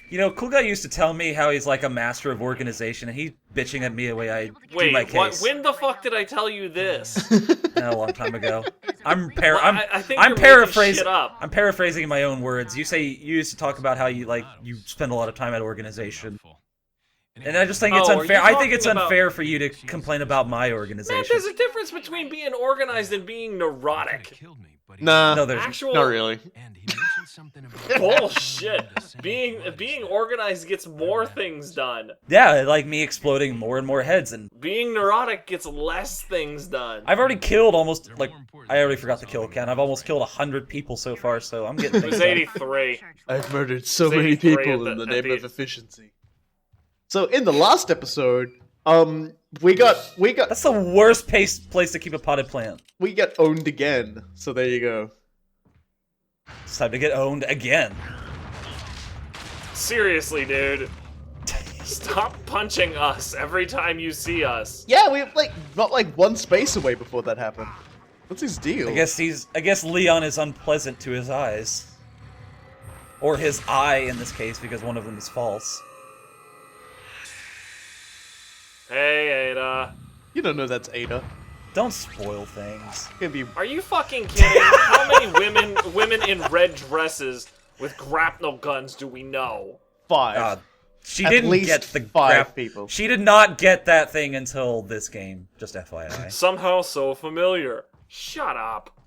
You know, Cool Guy used to tell me how he's like a master of organization, and he's bitching at me the way I do my case. When the fuck did I tell you this? A long time ago. I'm think you're paraphrasing. Shit up. I'm paraphrasing in my own words. You say you used to talk about how you spend a lot of time at organization. And I just think it's unfair. I think it's unfair for you to complain about my organization. Man, there's a difference between being organized and being neurotic. Nah, no, there's not really. Bullshit. Being organized gets more things done. Yeah, like me exploding more and more heads, and being neurotic gets less things done. I've already killed almost I already forgot the kill count. I've almost killed 100 people so far, so I'm getting. It was 83. I've murdered so many people in the name of efficiency. So in the last episode, we got. That's the worst place to keep a potted plant. We got owned again. So there you go. It's time to get owned again. Seriously, dude. Stop punching us every time you see us. Yeah, we not one space away before that happened. What's his deal? I guess Leon is unpleasant to his eyes. Or his eye in this case, because one of them is false. Hey, Ada. You don't know that's Ada. Don't spoil things. Are you fucking kidding? How many women in red dresses with grapnel guns do we know? 5. She At didn't least get the 5 people. She did not get that thing until this game. Just FYI. Somehow so familiar. Shut up.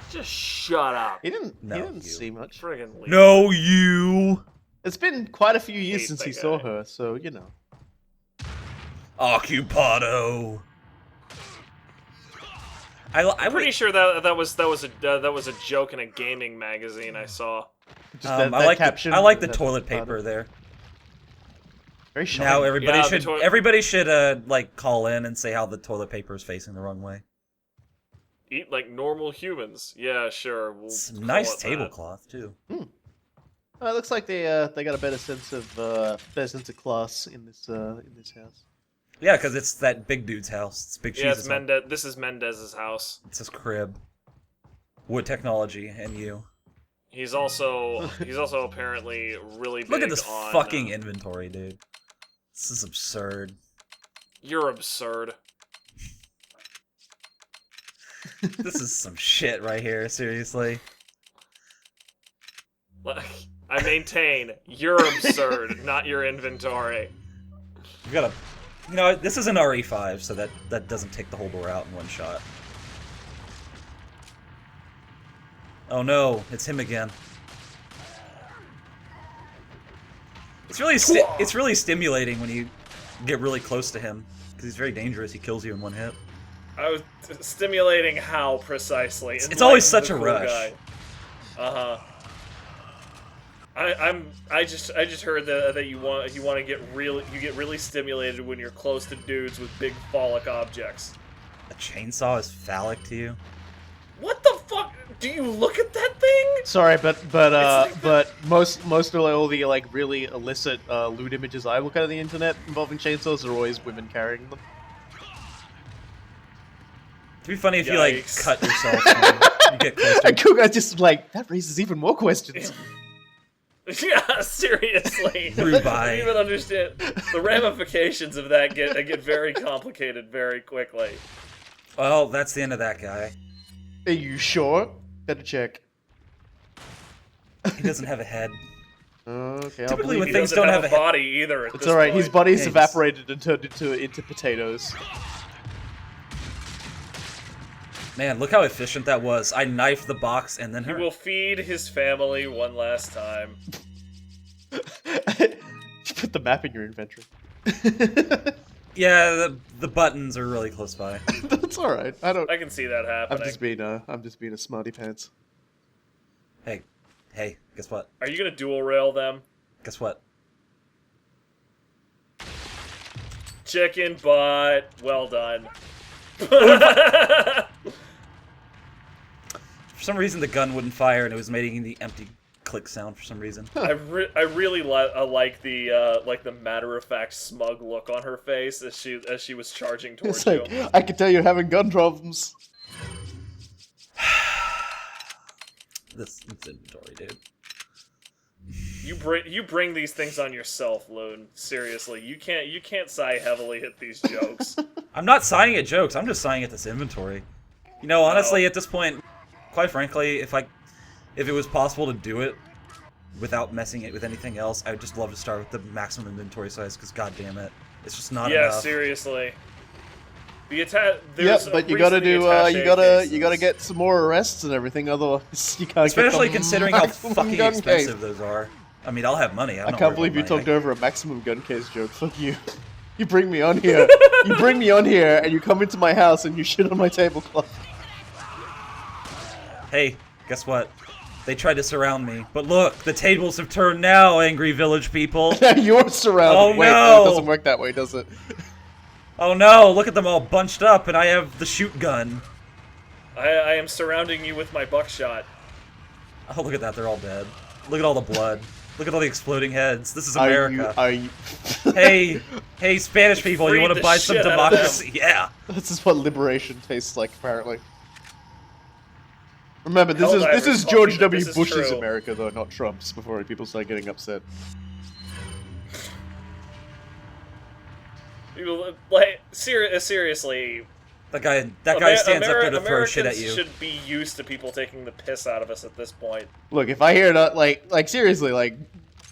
Just shut up. He didn't see much. Friggin' leave. No, you. It's been quite a few years since he saw her, so you know. Occupado. I'm pretty sure that was a joke in a gaming magazine I saw. Just that caption. I like the toilet paper there. Very shiny. Now everybody should call in and say how the toilet paper is facing the wrong way. Eat like normal humans. Yeah, sure. It's a nice tablecloth too. It looks like they got a better sense of class in this house. Yeah, because it's that big dude's house. It's Big Cheese's house. This is Mendez's house. It's his crib. Wood technology and you. He's also apparently really big. Look at this fucking inventory, dude. This is absurd. You're absurd. This is some shit right here, seriously. I maintain, you're absurd, not your inventory. You gotta... You know, this is an RE5, so that doesn't take the whole door out in one shot. Oh no, it's him again. It's really stimulating when you get really close to him, because he's very dangerous. He kills you in one hit. I was stimulating how precisely? It's always such a rush. I just heard that you want to get really stimulated when you're close to dudes with big phallic objects. A chainsaw is phallic to you? What the fuck? Do you look at that thing? Sorry, but most of all the really illicit lewd images I look at on the internet involving chainsaws are always women carrying them. It'd be funny if you cut yourself when you get close to and Kuga just that raises even more questions. Yeah, seriously. Rubai. I don't even understand. The ramifications of that get very complicated very quickly. Well, that's the end of that guy. Are you sure? Better check. He doesn't have a head. Okay, typically when He things doesn't don't have have a body either. It's alright, his body's Hey, evaporated and turned into potatoes. Man, look how efficient that was. I knifed the box and then He will feed his family one last time. You put the map in your inventory. Yeah, the buttons are really close by. That's alright. I can see that happening. I'm just being a smarty pants. Hey, guess what? Are you gonna dual rail them? Guess what? Chicken butt. Well done. For some reason the gun wouldn't fire and it was making the empty click sound for some reason. I really like the matter-of-fact smug look on her face as she was charging towards It's you. I can tell you're having gun problems. This inventory, dude. You bring these things on yourself, Lune. Seriously, you can't sigh heavily at these jokes. I'm not sighing at jokes. I'm just sighing at this inventory. You know, honestly, at this point, quite frankly, if it was possible to do it without messing it with anything else, I would just love to start with the maximum inventory size. Because god damn it, it's just not enough. Yeah, seriously. Yep, but you gotta do you gotta get some more arrests and everything, otherwise you can't. Especially get the considering how maximum fucking gun expensive case. those are. I mean, I'll have money. I can't believe you talked over a maximum gun case joke. Fuck you. You bring me on here. You bring me on here, and you come into my house and you shit on my tablecloth. Hey, guess what? They tried to surround me, but look, the tables have turned now, angry village people. You're surrounded. Oh, Wait, no. It doesn't work that way, does it? Oh no, look at them all bunched up, and I have the shoot gun. I am surrounding you with my buckshot. Oh, look at that, they're all dead. Look at all the blood. Look at all the exploding heads. This is America. Are you... Hey, Spanish people, you want to buy some democracy? Yeah. This is what liberation tastes like, apparently. Remember, this is George W. Bush's America, though, not Trump's, before people start getting upset. People, like, seriously. That guy stands up there to throw shit at Americans you. should be used to people taking the piss out of us at this point. Look, if I hear that, like seriously, like,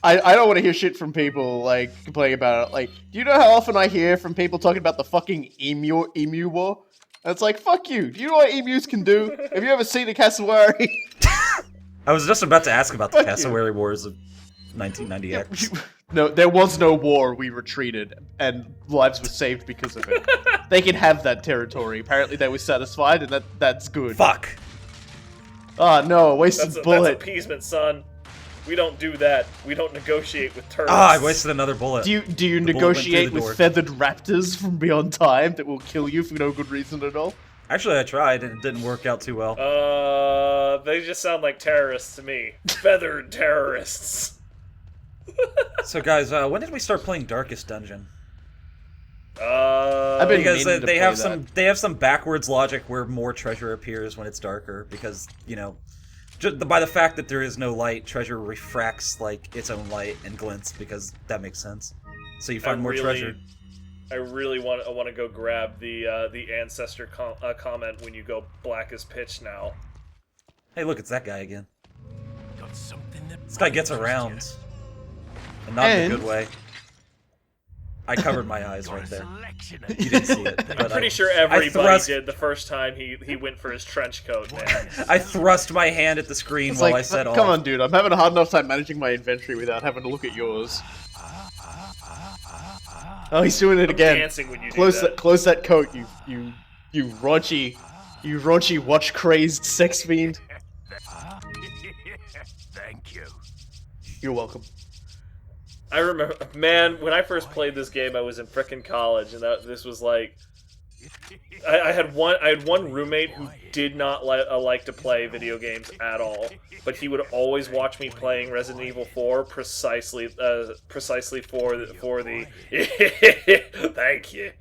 I don't want to hear shit from people, like, complaining about it. Like, do you know how often I hear from people talking about the fucking emu war? And it's like, fuck you. Do you know what emus can do? Have you ever seen a cassowary? I was just about to ask about the Fuck cassowary wars of 1990X. No, there was no war. We retreated, and lives were saved because of it. They can have that territory. Apparently, they were satisfied, and that's good. Fuck. Oh no, wasted bullet. That's appeasement, son. We don't do that. We don't negotiate with terrorists. Ah, I wasted another bullet. Do you negotiate with feathered raptors from beyond time that will kill you for no good reason at all? Actually, I tried, and it didn't work out too well. They just sound like terrorists to me. Feathered terrorists. So, guys, when did we start playing Darkest Dungeon? I've been Because meaning to they play have some backwards logic where more treasure appears when it's darker. Because just by the fact that there is no light, treasure refracts like its own light and glints. Because that makes sense. So you find more treasure. I really want to go grab the ancestor comment when you go black as pitch now. Hey, look, it's that guy again. This guy gets around. And not in a good way. I covered my eyes right there. You didn't see it. I'm pretty sure everybody did the first time he went for his trench coat, man. I thrust my hand at the screen while I said, come on, dude. I'm having a hard enough time managing my inventory without having to look at yours. Oh, he's doing it again. Dancing when you Close that coat, you raunchy watch crazed sex fiend. Thank you. You're welcome. I remember, man, when I first played this game, I was in frickin' college, and this was like, I had one roommate who did not like to play video games at all, but he would always watch me playing Resident Evil 4 precisely for the thank you.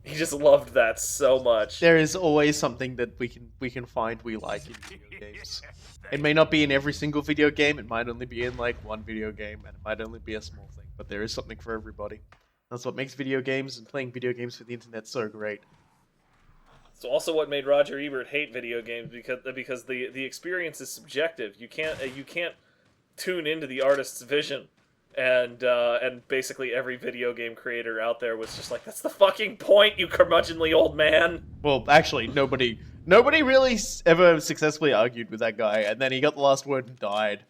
He just loved that so much. There is always something that we can find we like in video games. It may not be in every single video game, it might only be in like one video game, and it might only be a small thing, but there is something for everybody. That's what makes video games and playing video games for the internet so great. It's also what made Roger Ebert hate video games because the experience is subjective. You can't tune into the artist's vision. And basically every video game creator out there was just like, that's the fucking point, you curmudgeonly old man. Well, actually, nobody really ever successfully argued with that guy, and then he got the last word and died.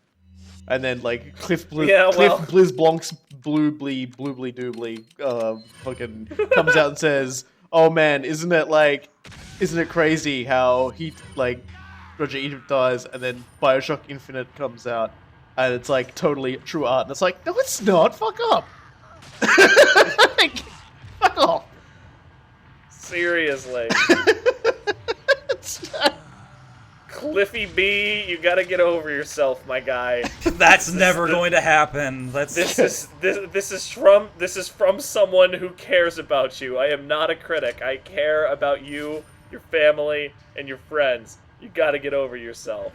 And then, like, Cliff Blizzblonk's Bloobly Doobly fucking comes out and says, oh man, isn't it crazy how Roger Ebert dies, and then Bioshock Infinite comes out, and it's like totally true art, and it's like, no, it's not. Fuck up. Fuck off. Seriously. Cliffy B, you gotta get over yourself, my guy. That's never going to happen. This is from someone who cares about you. I am not a critic. I care about you, your family, and your friends. You gotta get over yourself.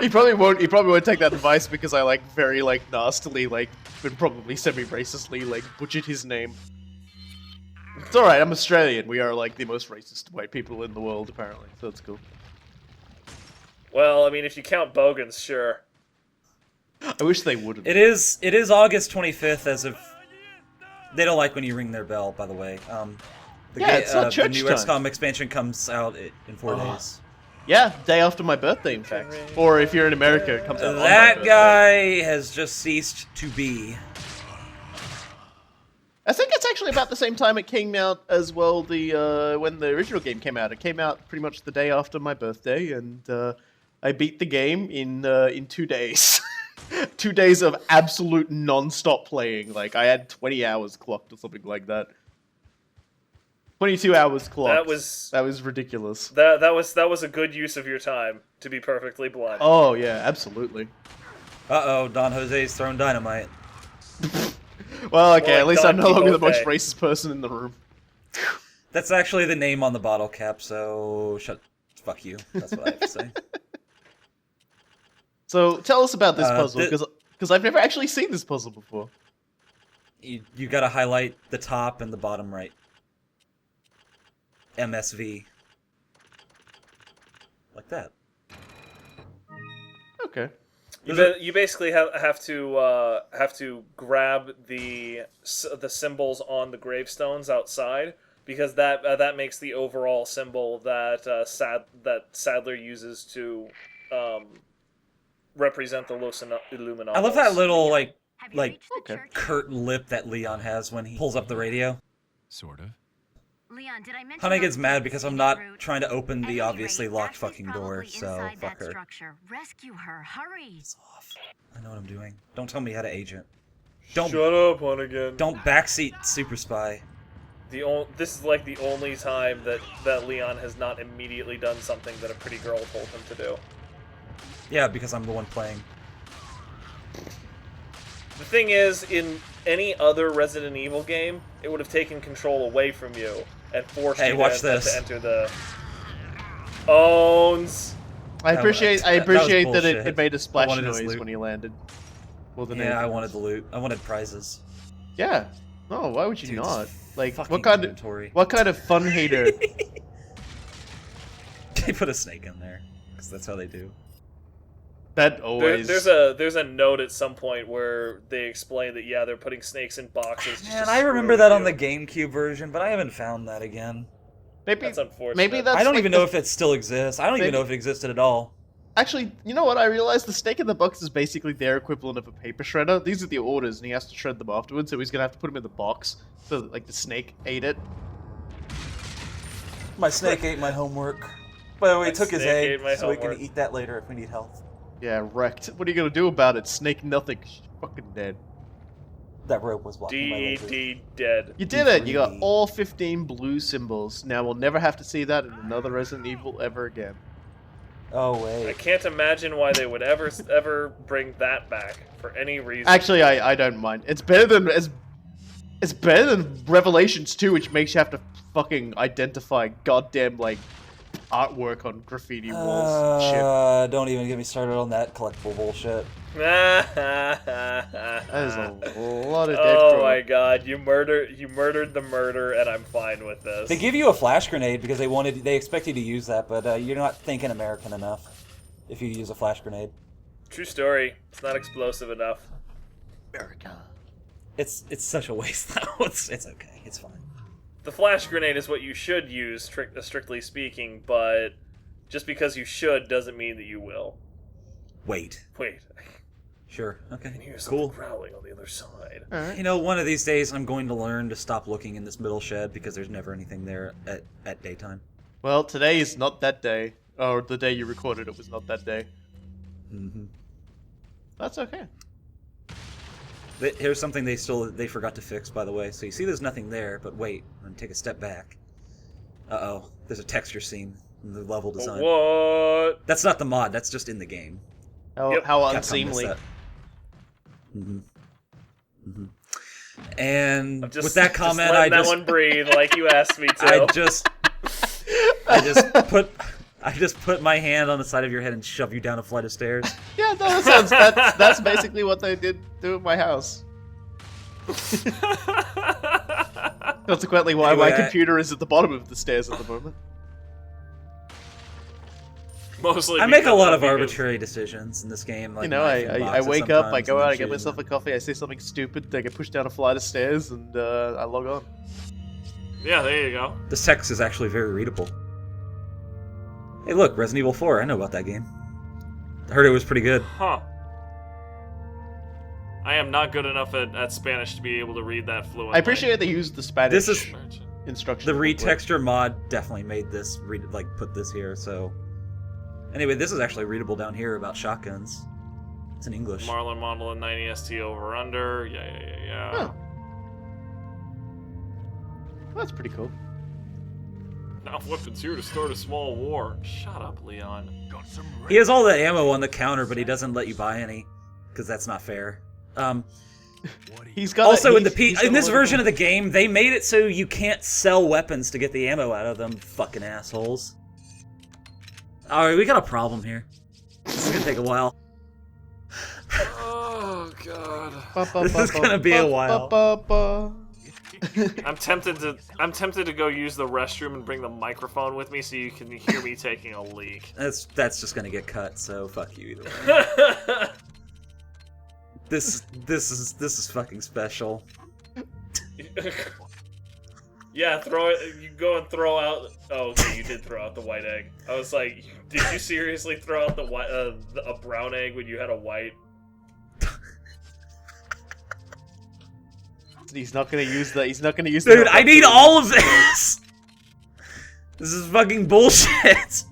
He probably won't. He probably won't take that advice because I very nastily and probably semi-racistly butchered his name. It's all right. I'm Australian. We are the most racist white people in the world, apparently. So that's cool. Well, I mean, if you count Bogans, sure. I wish they wouldn't. It is August 25th. As of they don't like when you ring their bell. By the way, it's not church the new time. XCOM expansion comes out in 4 days. Yeah, day after my birthday, in fact. Or if you're in America, it comes out on my That birthday. guy has just ceased to be. I think it's actually about the same time it came out as well. When the original game came out, it came out pretty much the day after my birthday, and I beat the game in 2 days. 2 days of absolute non-stop playing. I had 20 hours clocked or something like that. 22 hours clocked. That was ridiculous. That was a good use of your time, to be perfectly blunt. Oh yeah, absolutely. Uh-oh, Don Jose's thrown dynamite. Well, okay, at least I'm no longer the most Quijote. racist person in the room. That's actually the name on the bottle cap, so fuck you. That's what I have to say. So tell us about this puzzle, thi- because I've never actually seen this puzzle before. You gotta highlight the top and the bottom right. MSV. Like that. Okay. You basically have to grab the symbols on the gravestones outside, because that makes the overall symbol that Sadler uses to represent the Los Illuminados. I love that little Have you reached the Okay. church? curtain lip that Leon has when he pulls up the radio. Sort of. Leon, did I mention Honey those gets mad because I'm not route? trying to open At the any obviously rate, locked Ashley's fucking door, probably so inside fuck that her. structure. Rescue her, hurry! It's off. I know what I'm doing. Don't tell me how to agent. Don't Shut up, Hunnigan. don't backseat super spy. This is like the only time that Leon has not immediately done something that a pretty girl told him to do. Yeah, because I'm the one playing. The thing is, in any other Resident Evil game, it would have taken control away from you and forced Hey, you watch to this. enter the owns. I That appreciate was that bullshit. it made a splash wanted his noise loot. when he landed. More than Yeah, I anything wanted else. the loot. I wanted prizes. Yeah. No, why would you Dude, not? this Like, fucking what kind inventory. of fun hater? They put a snake in there because that's how they do. That always. There's a note at some point where they explain that they're putting snakes in boxes. just Man, to I screw remember that on you. the GameCube version, but I haven't found that again. maybe That's unfortunate. maybe that's. I don't like even know if it still exists. I don't even maybe- know if it existed at all. Actually, you know what? I realized the snake in the box is basically their equivalent of a paper shredder. These are the orders, and he has to shred them afterwards. So he's gonna have to put them in the box, so that, like the snake ate it. My snake ate my homework. By the way, My it took his snake egg, ate my so we can homework. eat that later if we need health. Yeah, wrecked. What are you gonna do about it? Snake nothing. She's fucking dead. That rope was blocking my laser. DD dead. You did it. You got D3. all 15 blue symbols. Now we'll never have to see that in another Resident Evil ever again. Oh I wait. can't imagine why they would ever bring that back for any reason. Actually, I don't mind. It's better than Revelations 2, which makes you have to fucking identify goddamn like artwork on graffiti walls. and shit. Don't even get me started on that collectible bullshit. That is a lot of dead Oh crow. my god, you murdered the murder, and I'm fine with this. They give you a flash grenade because they expect you to use that, but you're not thinking American enough if you use a flash grenade. True story. It's not explosive enough. America. It's such a waste though. It's okay. It's fine. The flash grenade is what you should use, strictly speaking, but just because you should doesn't mean that you will. Wait. Wait, Sure. I can Okay. hear something Cool. growling on the other side. Alright. You know, one of these days I'm going to learn to stop looking in this middle shed because there's never anything there at daytime. Well, today is not that day. Or the day you recorded it was not that day. Mm-hmm. That's okay. Here's something they forgot to fix, by the way. So you see there's nothing there, but wait, I'm gonna take a step back. Uh-oh, there's a texture scene in the level design. What? That's not the mod, that's just in the game. How, Yep. how Capcom unseemly. missed that. And I'm just, with that just comment, letting I that just one breathe like you asked me to. I just I just put my hand on the side of your head and shove you down a flight of stairs. Yeah, no, that's basically what they did do at my house. Consequently, why Anyway, my computer is at the bottom of the stairs at the moment. Mostly I make a lot of because- arbitrary decisions in this game. Like You know, knifing I boxes wake up, I sometimes go and out, I then get shooting myself a them. coffee, I say something stupid, I get pushed down a flight of stairs, and I log on. Yeah, there you go. This text is actually very readable. Hey, look, Resident Evil 4. I know about that game. I heard it was pretty good. Huh. I am not good enough at Spanish to be able to read that fluently. I appreciate they used the Spanish This is instruction. the booklet. retexture mod definitely made this put this here. So anyway, this is actually readable down here about shotguns. It's in English. Marlin model and 90 ST over under. Yeah. Huh. Well, that's pretty cool. Enough weapons here to start a small war. Shut up, Leon. He has all that ammo on the counter, but he doesn't let you buy any because that's not fair. He's got Also, in in this version of the game, they made it so you can't sell weapons to get the ammo out of them, fucking assholes. Alright, we got a problem here. This is gonna take a while. Oh god. This is gonna be a while. I'm tempted to go use the restroom and bring the microphone with me so you can hear me taking a leak. That's just gonna get cut, so fuck you either way. This is fucking special. Yeah, throw it. You go and throw out. Oh, okay, you did throw out the white egg. I was like, did you seriously throw out the white, a brown egg when you had a white? He's not gonna use that. He's not gonna use. Dude, I need all of this. This is fucking bullshit.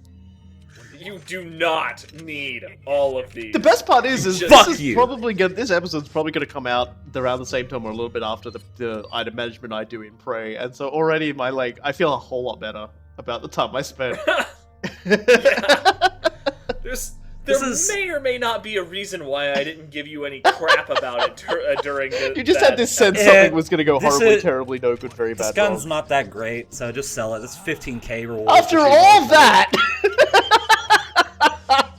You do not need all of these. The best part is Fuck this is you. probably gonna. This episode's probably gonna come out around the same time or a little bit after the item management I do in Prey, and so already I feel a whole lot better about the time I spent. There may or may not be a reason why I didn't give you any crap about it during the. You just had this sense something was gonna go this horribly, is- terribly, no good, very This bad. gun's wrong. not that great, so just sell it. It's 15k reward. After all that.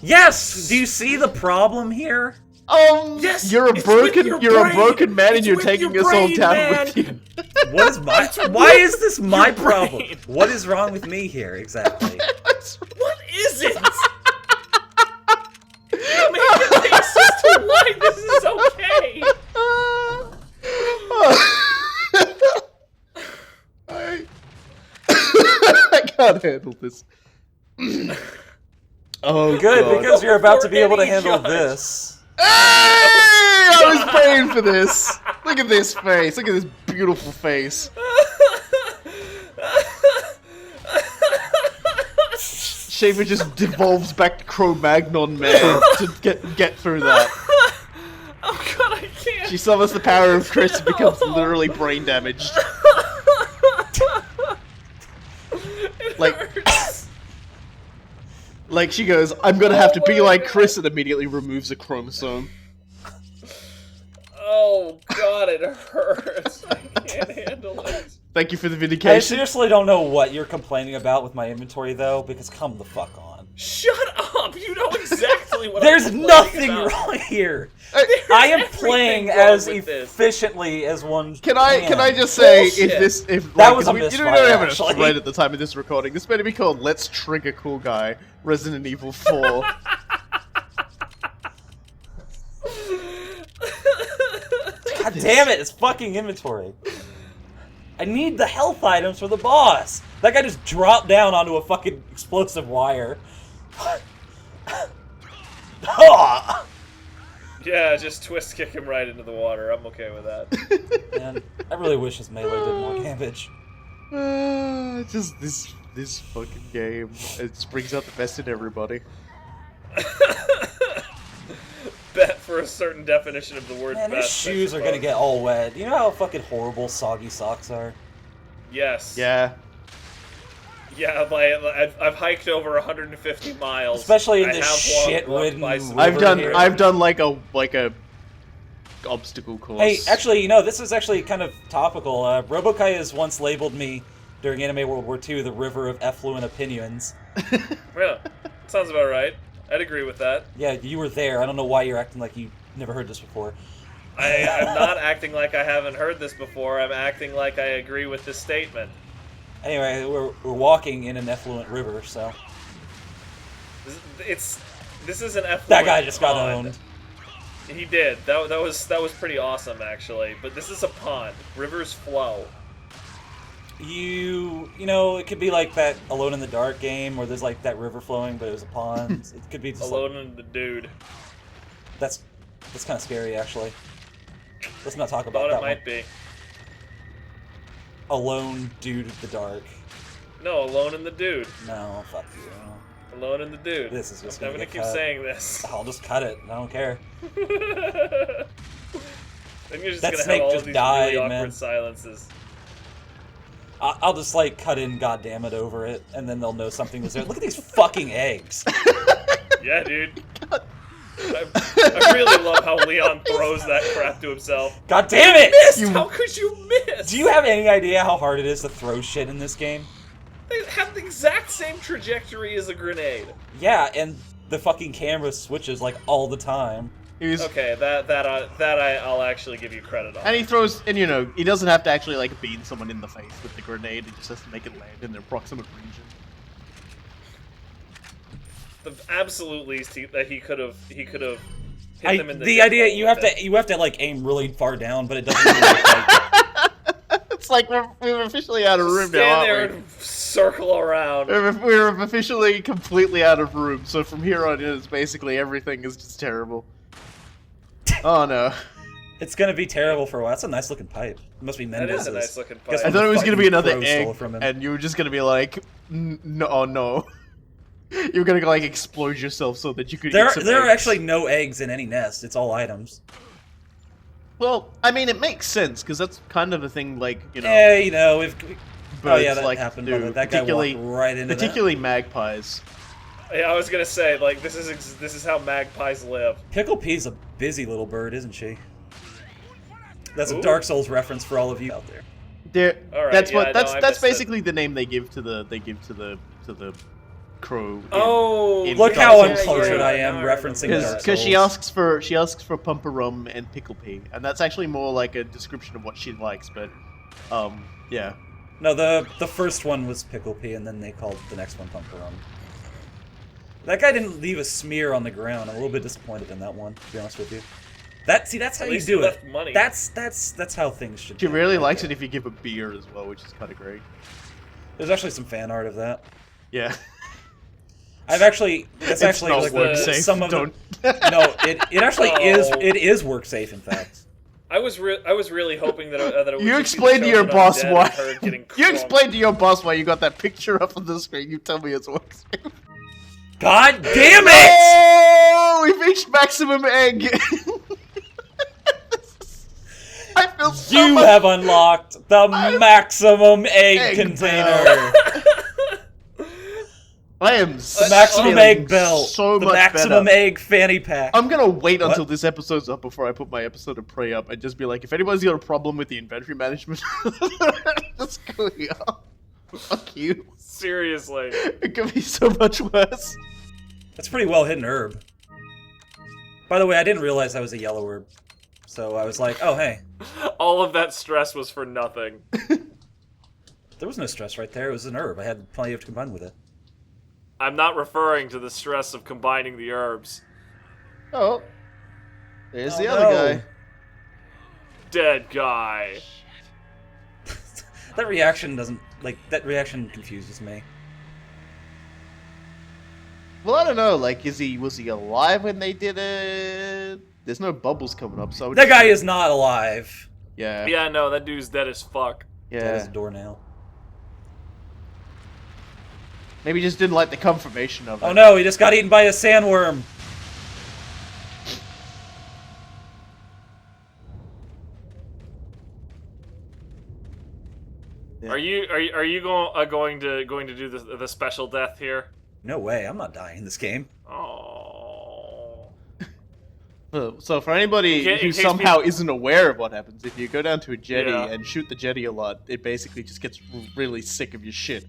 Yes. Do you see the problem here? Yes, you're a it's broken, with your a brain. broken man, and It's you're with taking your us all brain, down man. with you. What is my? It's Why with is this my your problem? brain. What is wrong with me here exactly? What is it? Make a case as to why this is okay. I can't handle this. Oh, Good, God. because you're about to be able to Any handle judge. this. Hey! I was praying for this. Look at this face. Look at this beautiful face. Schaefer just devolves back to Cro-Magnon man to get through that. Oh god, I can't. She summons the power of Chris and becomes literally brain damaged. It Like- hurts. Like she goes, I'm gonna have to be like Chris, and immediately removes a chromosome. Oh god, it hurts. I can't handle it. Thank you for the I vindication. seriously don't know what you're complaining about with my inventory, though, because come the fuck on. Shut up! You know exactly what There's I'm nothing about. wrong here. Hey, I am everything playing wrong as with this. efficiently as one Can I just say Bullshit. if That like, was a we, you misfire, don't have a actually. thread at the time of this recording. This better be called "Let's Trigger Cool Guy" Resident Evil 4. God damn it, it's fucking inventory. I need the health items for the boss. That guy just dropped down onto a fucking explosive wire. Ah! Yeah, just twist kick him right into the water. I'm okay with that. Man, I really wish his melee did more damage. Just this fucking game. It just brings out the best in everybody. Bet for a certain definition of the word Man, best. these shoes I are gonna suppose. get all wet. You know how fucking horrible soggy socks are? Yes. Yeah. Yeah, I've hiked over 150 miles. Especially in I this have shit-ridden walked by some I've Over done here. I've done like a obstacle course. Hey, actually, you know, this is actually kind of topical. Robokai has once labeled me during Anime World War II, the river of effluent opinions. Yeah, sounds about right. I'd agree with that. Yeah, you were there. I don't know why you're acting like you never heard this before. I'm not acting like I haven't heard this before. I'm acting like I agree with this statement. Anyway, we're walking in an effluent river, so... This is an effluent That guy just got pond. owned. He did. That was pretty awesome, actually. But this is a pond. Rivers flow. You know, it could be like that Alone in the Dark game where there's like that river flowing, but it was a pond. It could be just Alone in the Dude. That's kind of scary, actually. Let's not talk about Thought that it might one. be. Alone Dude in the Dark. No, Alone in the Dude. No, fuck you. Alone in the Dude. This is just I'm gonna gonna get keep cut. saying this. I'll just cut it. I don't care. Then you're just That gonna snake have all just of these died, really awkward man. silences. I'll just like cut in "goddammit" over it, and then they'll know something was there. Look at these fucking eggs. Yeah, dude. I really love how Leon throws that crap to himself. God damn it! How could you miss? Do you have any idea how hard it is to throw shit in this game? They have the exact same trajectory as a grenade. Yeah, and the fucking camera switches like all the time. Okay, I'll actually give you credit on. And he throws, and you know, he doesn't have to actually like beam someone in the face with the grenade. He just has to make it land in their proximate region. The absolute least that he could have hit them in the. The idea you have to like aim really far down, but it doesn't really look like. It's like we're officially out of room now, Stand there aren't we? and circle around. We're officially completely out of room. So from here on in, it's basically everything is just terrible. Oh no. It's gonna be terrible for a while. That's a nice looking pipe. It must be That Mendez's. is a nice looking Guess pipe. I thought it was gonna be another Crow stole egg, from him. and you were just gonna be like, no, oh no. You were gonna like explode yourself so that you could. There eat some are eggs. actually no eggs in any nest. It's all items. Well, I mean, it makes sense because that's kind of a thing, like you know. Yeah, you know, if oh birds yeah, that like happened. do, But that guy particularly- walked right into Particularly magpies. Yeah, I was gonna say like this is how magpies live. that. Pickle Pea's a busy little bird, isn't she? That's Ooh. a Dark Souls reference for all of you out there. Alright, That's yeah, what. no, That's I that's missed it. basically the name they give to the crow. Oh, in Look Dark how Souls. uncultured yeah, I am now I referencing remember Dark that. Because she Souls. asks for pumper rum and pickle pea, and that's actually more like a description of what she likes. But, yeah. No, the first one was Pickle Pea, and then they called the next one Pumper Rum. That guy didn't leave a smear on the ground. I'm a little bit disappointed in that one, to be honest with you. That's how At you least do he it. left money. That's how things should. She be. really likes it if you give a beer as well, which is kind of great. There's actually some fan art of that. Yeah. That's actually It's actually not like work safe. some of Don't. no, it actually is. Oh. It is work safe, in fact. I was really hoping that it would You just be explain to your chosen boss undead and why. her getting You crunked. explain to your boss why you got that picture up on the screen. You tell me it's works. God damn it! Oh, we've reached maximum egg. I feel so You much. have unlocked the maximum egg container. I am The maximum feeling egg belt. So the much maximum better. egg fanny pack. I'm gonna wait What? until this episode's up before I put my episode of Prey up and just be like, if anybody's got a problem with the inventory management, just go here. Fuck you. Seriously. It could be so much worse. That's a pretty well hidden herb. By the way, I didn't realize that was a yellow herb. So I was like, oh hey. All of that stress was for nothing. There was no stress right there. It was an herb. I had plenty of to combine with it. I'm not referring to the stress of combining the herbs. Oh. There's Oh, the other no. guy. Dead guy. That reaction doesn't, like, that reaction confuses me. Well, I don't know, like, was he alive when they did it? There's no bubbles coming up, so I would That guy assume- is not alive. Yeah. Yeah, no, that dude's dead as fuck. Yeah. That is a doornail. Maybe he just didn't like the confirmation of it. Oh no, he just got eaten by a sandworm. Yeah. Are you going to do the special death here? No way, I'm not dying in this game. Oh. So for anybody who somehow isn't aware of what happens, if you go down to a jetty and shoot the jetty a lot, it basically just gets really sick of your shit.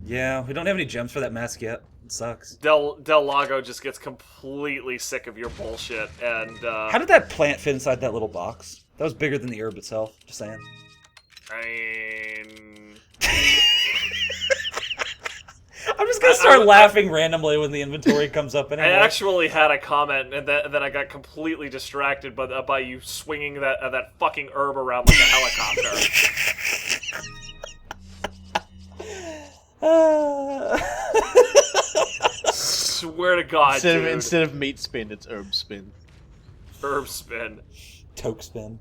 Yeah, we don't have any gems for that mask yet. It sucks. Del Lago just gets completely sick of your bullshit, and How did that plant fit inside that little box? That was bigger than the herb itself. Just saying. I mean, I'm just gonna start laughing randomly when the inventory comes up. I actually had a comment, and then I got completely distracted by you swinging that fucking herb around like a helicopter. Swear to God, instead of meat spin, it's herb spin. Herb spin. Toke spin.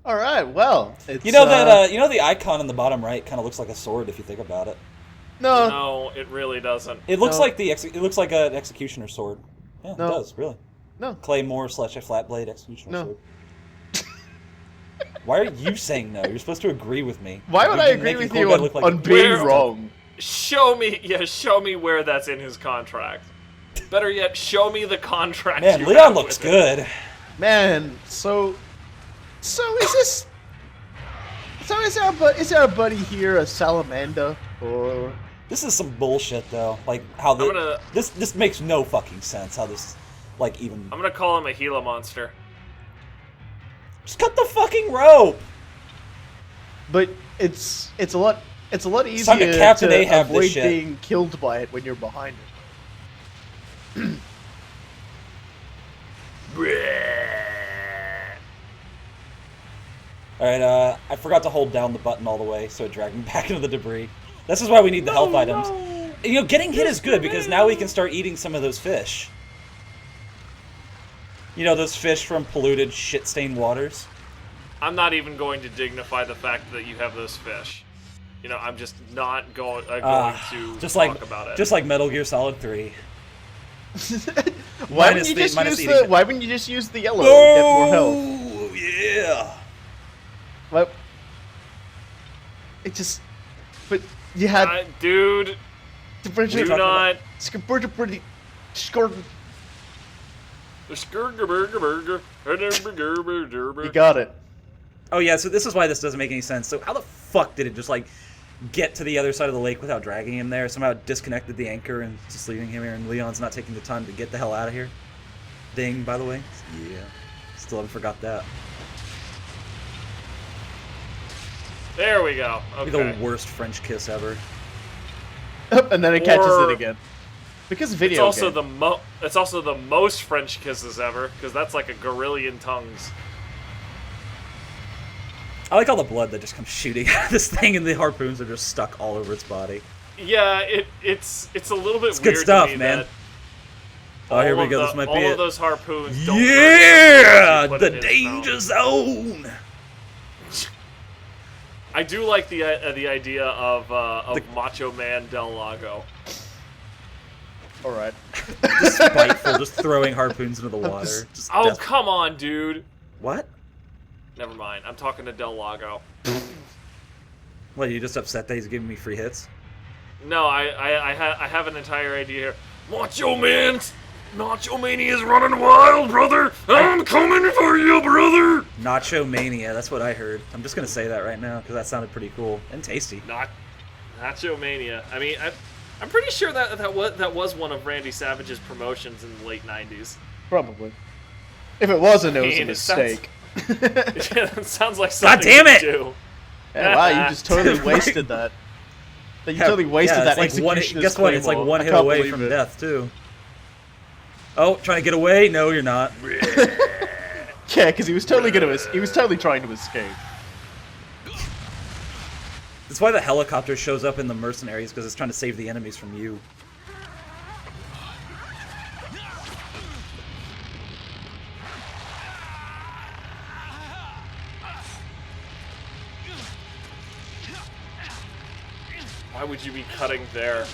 All right, well, it's, you know that you know the icon in the bottom right kind of looks like a sword if you think about it. No, it really doesn't. It looks like it looks like an executioner sword. Yeah, No. it does really. No. Claymore / a flat blade executioner sword. Why are you saying no? You're supposed to agree with me. Why would I agree with you on being wrong? Show me where that's in his contract. Better yet, show me the contract. Man, Leon looks good. Man, so is this? So is our buddy here a salamander or? This is some bullshit though. Like how this makes no fucking sense. How this even. I'm gonna call him a Gila monster. Just cut the fucking rope. But it's a lot easier time to Captain Ahab avoid this shit. being killed by it when you're behind it. Alright, I forgot to hold down the button all the way, so it dragged me back into the debris. This is why we need the health items. You know, getting hit is good because now we can start eating some of those fish. You know, those fish from polluted, shit-stained waters? I'm not even going to dignify the fact that you have those fish. You know, I'm just not going to talk about it. Just like Metal Gear Solid 3. Why wouldn't you just use the yellow to get more health? Oh, yeah. Well, but you had... dude, do not... You got it. Oh yeah, so this is why this doesn't make any sense. So how the fuck did it just get to the other side of the lake without dragging him there? Somehow disconnected the anchor and just leaving him here, and Leon's not taking the time to get the hell out of here. Ding, by the way. Yeah. Still haven't forgot that. There we go. Okay. The worst French kiss ever. And then it catches it again. Because video it's also the most French kisses ever, because that's like a gorillion tongues. I like all the blood that just comes shooting out of this thing, and the harpoons are just stuck all over its body. Yeah, it's a little bit it's weird good stuff, to me man. That oh, here we go. This might be it. All of those harpoons. Don't yeah, the danger zone. I do like the idea of Macho Man Del Lago. All right. Just spiteful, just throwing harpoons into the water. Come on, dude. What? Never mind. I'm talking to Del Lago. What, are you just upset that he's giving me free hits? No, I have an entire idea here. Macho Mania's running wild, brother. I'm coming for you, brother. Nacho Mania. That's what I heard. I'm just gonna say that right now because that sounded pretty cool and tasty. Nacho Mania. I mean, I'm pretty sure that was one of Randy Savage's promotions in the late '90s. Probably. If it wasn't, it was a mistake. That sounds like something. God damn it! Do. Yeah, wow, you just totally wasted that. You totally wasted that executioner's guess what? It's like one hit away from death too. Oh, trying to get away? No, you're not. Yeah, because he was totally trying to escape. That's why the helicopter shows up in the mercenaries, because it's trying to save the enemies from you. Why would you be cutting there?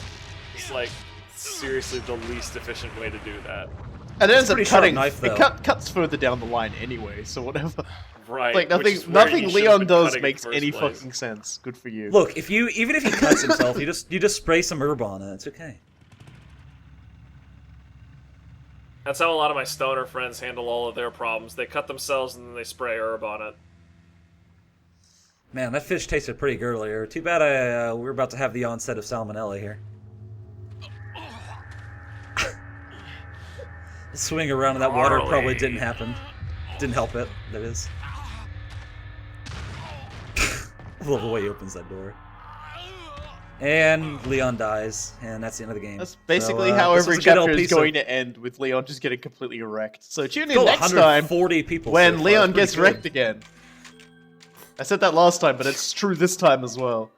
It's like seriously the least efficient way to do that. And it ends up pretty sharp cutting. knife, though. It cuts further down the line anyway, so whatever. Right. Like which is where nothing he should've Leon been does cutting makes in the any first place. fucking sense. Good for you. Look, even if he cuts himself, you just spray some herb on it. It's okay. That's how a lot of my stoner friends handle all of their problems. They cut themselves and then they spray herb on it. Man, that fish tasted pretty good earlier. Too bad we're about to have the onset of salmonella here. Swing around in that water probably didn't happen. Didn't help it, that is. I love the way he opens that door. And Leon dies, and that's the end of the game. That's basically So, how this every is a good chapter old is piece of- going to end, with Leon just getting completely wrecked. So tune in Still next time 140 people when so far. Leon That's gets pretty good. wrecked again. I said that last time, but it's true this time as well.